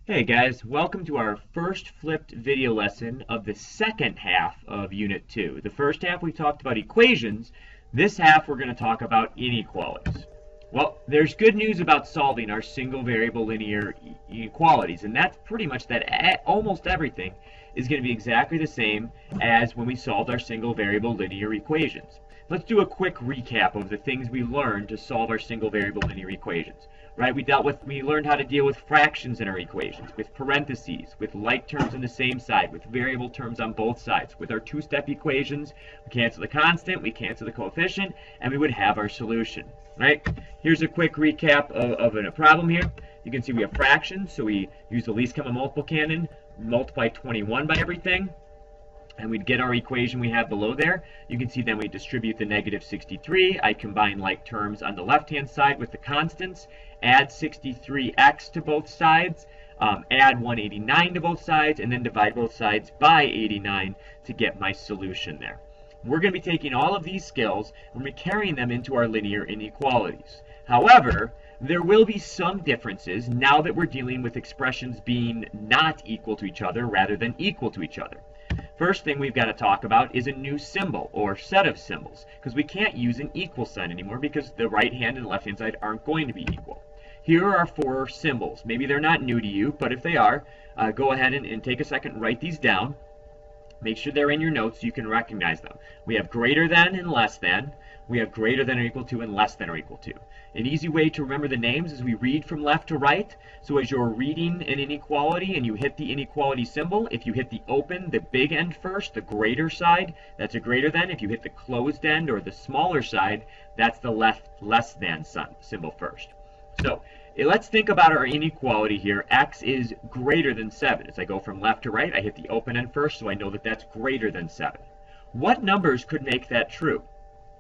Hey guys, welcome to our first flipped video lesson of the second half of Unit 2. The first half we talked about equations. This half we're going to talk about inequalities. Well, there's good news about solving our single variable linear inequalities, and that's pretty much that almost everything is going to be exactly the same as when we solved our single variable linear equations. Let's do a quick recap of the things we learned to solve our single variable linear equations. Right? We learned how to deal with fractions in our equations, with parentheses, with like terms on the same side, with variable terms on both sides. With our two-step equations, we cancel the constant, we cancel the coefficient, and we would have our solution. Right? Here's a quick recap of a problem here. You can see we have fractions, so we use the least common multiple canon, multiply 21 by everything, and we'd get our equation we have below there. You can see then we distribute the negative 63. I combine like terms on the left-hand side with the constants, add 63x to both sides, add 189 to both sides, and then divide both sides by 89 to get my solution there. We're going to be taking all of these skills and we're carrying them into our linear inequalities. However, there will be some differences now that we're dealing with expressions being not equal to each other rather than equal to each other. First thing we've got to talk about is a new symbol or set of symbols, because we can't use an equal sign anymore because the right hand and left hand side aren't going to be equal. Here are our four symbols. Maybe they're not new to you, but if they are, go ahead and take a second and write these down. Make sure they're in your notes so you can recognize them. We have greater than and less than. We have greater than or equal to and less than or equal to. An easy way to remember the names is we read from left to right. So as you're reading an inequality and you hit the inequality symbol, if you hit the open, the big end first, the greater side, that's a greater than. If you hit the closed end or the smaller side, that's the less than symbol first. So let's think about our inequality here. X is greater than 7. As I go from left to right, I hit the open end first, so I know that that's greater than 7. What numbers could make that true?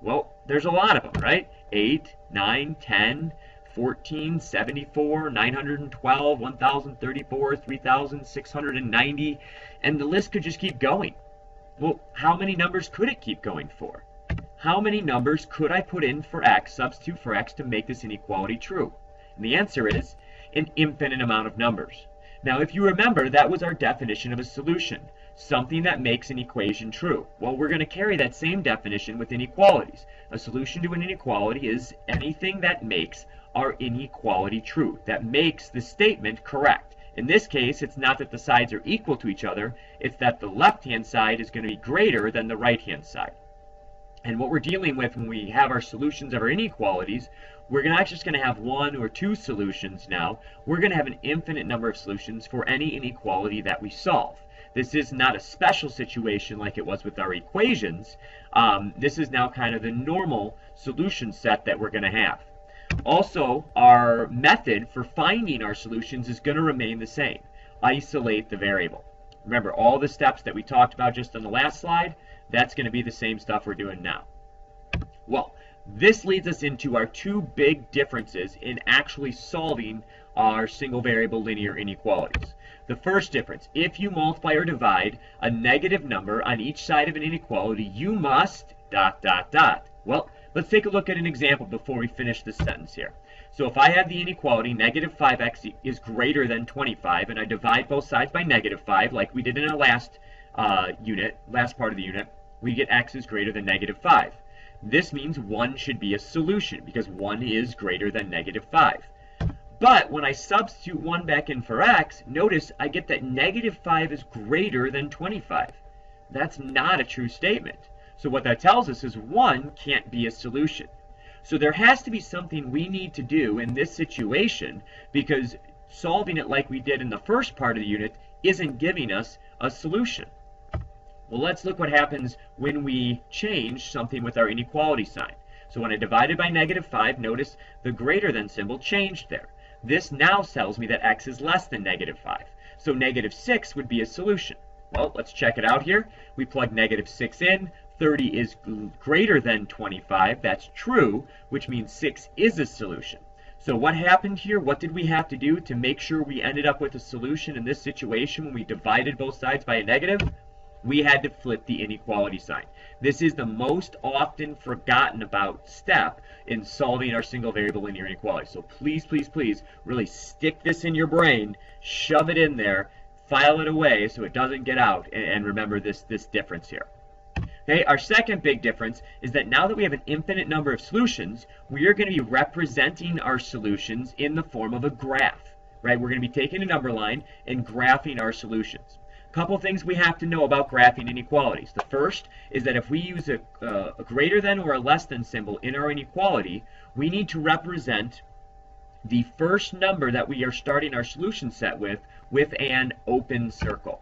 Well, there's a lot of them, right? 8, 9, 10, 14, 74, 912, 1034, 3690, and the list could just keep going. Well, how many numbers could it keep going for? How many numbers could I put in for x, substitute for x, to make this inequality true? And the answer is an infinite amount of numbers. Now, if you remember, that was our definition of a solution, something that makes an equation true. Well, we're going to carry that same definition with inequalities. A solution to an inequality is anything that makes our inequality true, that makes the statement correct. In this case, it's not that the sides are equal to each other, it's that the left-hand side is going to be greater than the right-hand side. And what we're dealing with when we have our solutions of our inequalities, we're not just going to have one or two solutions now. We're going to have an infinite number of solutions for any inequality that we solve. This is not a special situation like it was with our equations. This is now kind of the normal solution set that we're going to have. Also, our method for finding our solutions is going to remain the same. Isolate the variable. Remember, all the steps that we talked about just on the last slide, that's going to be the same stuff we're doing now. Well, this leads us into our two big differences in actually solving our single variable linear inequalities. The first difference, if you multiply or divide a negative number on each side of an inequality, you must ... Well, let's take a look at an example before we finish this sentence here. So if I have the inequality negative 5x is greater than 25, and I divide both sides by negative 5, like we did in our last part of the unit, we get x is greater than negative 5. This means 1 should be a solution because 1 is greater than negative 5. But when I substitute 1 back in for x, notice I get that negative 5 is greater than 25. That's not a true statement. So what that tells us is 1 can't be a solution. So there has to be something we need to do in this situation because solving it like we did in the first part of the unit isn't giving us a solution. Well, let's look what happens when we change something with our inequality sign. So when I divided by negative 5, notice the greater than symbol changed there. This now tells me that x is less than negative 5. So negative 6 would be a solution. Well, let's check it out here. We plug negative 6 in. 30 is greater than 25. That's true, which means 6 is a solution. So what happened here? What did we have to do to make sure we ended up with a solution in this situation when we divided both sides by a negative? we had to flip the inequality sign. This is the most often forgotten about step in solving our single variable linear inequality. So please, please, please really stick this in your brain, shove it in there, file it away so it doesn't get out, and remember this difference here. Okay, our second big difference is that now that we have an infinite number of solutions, we are going to be representing our solutions in the form of a graph. Right? We're going to be taking a number line and graphing our solutions. A couple things we have to know about graphing inequalities. The first is that if we use a greater than or a less than symbol in our inequality, we need to represent the first number that we are starting our solution set with an open circle.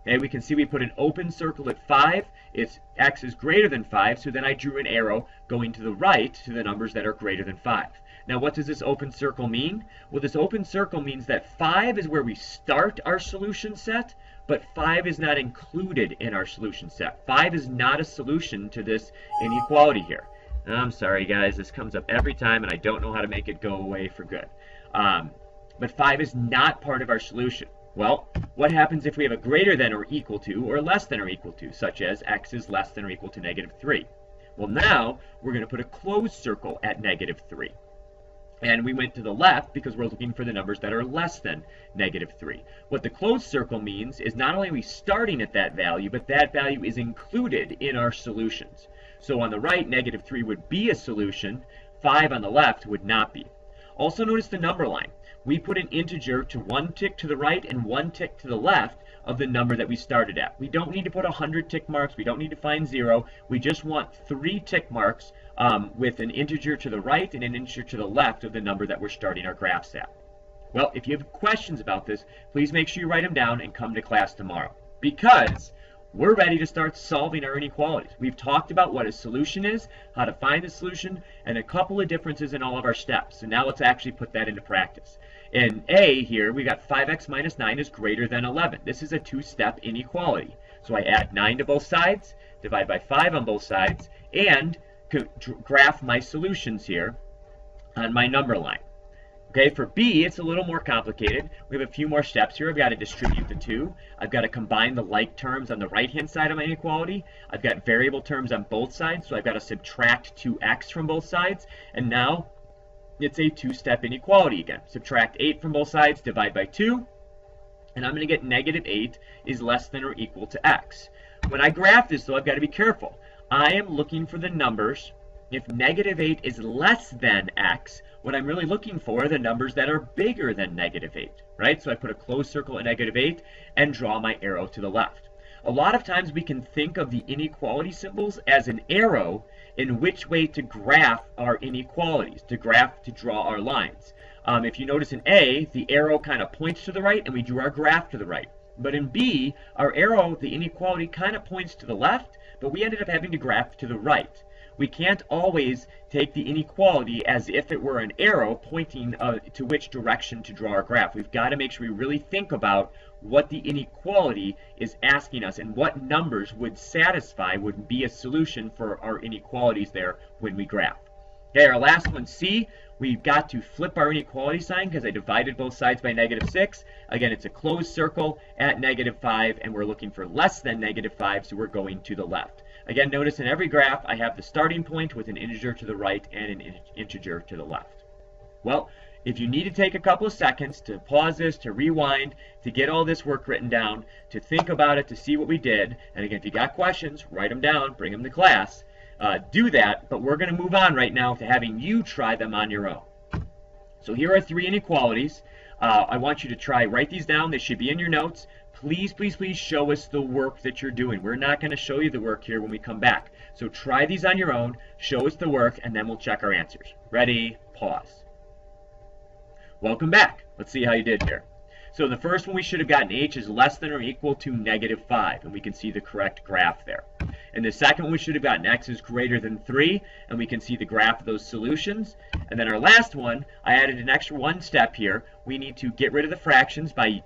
Okay, we can see we put an open circle at 5. If x is greater than 5, so then I drew an arrow going to the right to the numbers that are greater than 5. Now, what does this open circle mean? Well, this open circle means that 5 is where we start our solution set, but 5 is not included in our solution set. 5 is not a solution to this inequality here. I'm sorry, guys. This comes up every time, and I don't know how to make it go away for good. But 5 is not part of our solution. Well, what happens if we have a greater than or equal to or less than or equal to, such as x is less than or equal to -3? Well, now we're going to put a closed circle at -3. And we went to the left because we're looking for the numbers that are less than -3. What the closed circle means is not only are we starting at that value, but that value is included in our solutions. So on the right, -3 would be a solution. 5 on the left would not be. Also notice the number line. We put an integer to one tick to the right and one tick to the left of the number that we started at. We don't need to put 100 tick marks. We don't need to find 0. We just want 3 tick marks with an integer to the right and an integer to the left of the number that we're starting our graphs at. Well, if you have questions about this, please make sure you write them down and come to class tomorrow, because we're ready to start solving our inequalities. We've talked about what a solution is, how to find the solution, and a couple of differences in all of our steps. So now let's actually put that into practice. In A here, we got 5x minus 9 is greater than 11. This is a two-step inequality. So I add 9 to both sides, divide by 5 on both sides, and graph my solutions here on my number line. Okay, for B, it's a little more complicated. We have a few more steps here. I've got to distribute the 2. I've got to combine the like terms on the right-hand side of my inequality. I've got variable terms on both sides, so I've got to subtract 2x from both sides. And now it's a two-step inequality again. Subtract 8 from both sides, divide by 2, and I'm going to get -8 is less than or equal to x. When I graph this, though, I've got to be careful. I am looking for the numbers. If -8 is less than x, what I'm really looking for are the numbers that are bigger than -8, right? So I put a closed circle at -8 and draw my arrow to the left. A lot of times we can think of the inequality symbols as an arrow in which way to graph our inequalities, to draw our lines. If you notice in A, the arrow kind of points to the right and we drew our graph to the right. But in B, our arrow, the inequality, kind of points to the left, but we ended up having to graph to the right. We can't always take the inequality as if it were an arrow pointing to which direction to draw our graph. We've got to make sure we really think about what the inequality is asking us and what numbers would satisfy, would be a solution for our inequalities there when we graph. Okay, our last one, C, we've got to flip our inequality sign because I divided both sides by -6. Again, it's a closed circle at -5, and we're looking for less than -5, so we're going to the left. Again, notice in every graph I have the starting point with an integer to the right and an integer to the left. Well, if you need to take a couple of seconds to pause this, to rewind, to get all this work written down, to think about it, to see what we did, and again, if you got questions, write them down, bring them to class, do that, but we're going to move on right now to having you try them on your own. So here are 3 inequalities. I want you to write these down. They should be in your notes. Please, please, please show us the work that you're doing. We're not going to show you the work here when we come back. So try these on your own, show us the work, and then we'll check our answers. Ready? Pause. Welcome back. Let's see how you did here. So the first one we should have gotten h is less than or equal to -5, and we can see the correct graph there. And the second one we should have gotten x is greater than 3, and we can see the graph of those solutions. And then our last one, I added an extra one step here. We need to get rid of the fractions by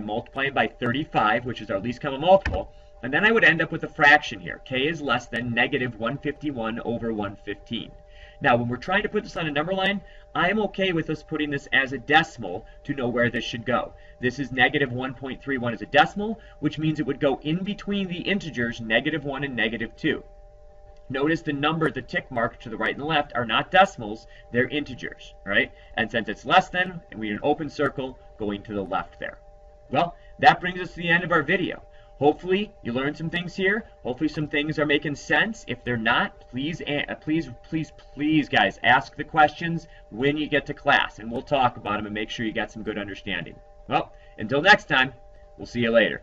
multiplying by 35, which is our least common multiple. And then I would end up with a fraction here. K is less than -151 over 115. Now, when we're trying to put this on a number line, I'm okay with us putting this as a decimal to know where this should go. This is negative 1.31 as a decimal, which means it would go in between the integers negative 1 and negative 2. Notice the number, the tick mark to the right and the left, are not decimals, they're integers, right? And since it's less than, and we're in an open circle going to the left there. Well, that brings us to the end of our video. Hopefully, you learned some things here. Hopefully, some things are making sense. If they're not, please, guys, ask the questions when you get to class, and we'll talk about them and make sure you got some good understanding. Well, until next time, we'll see you later.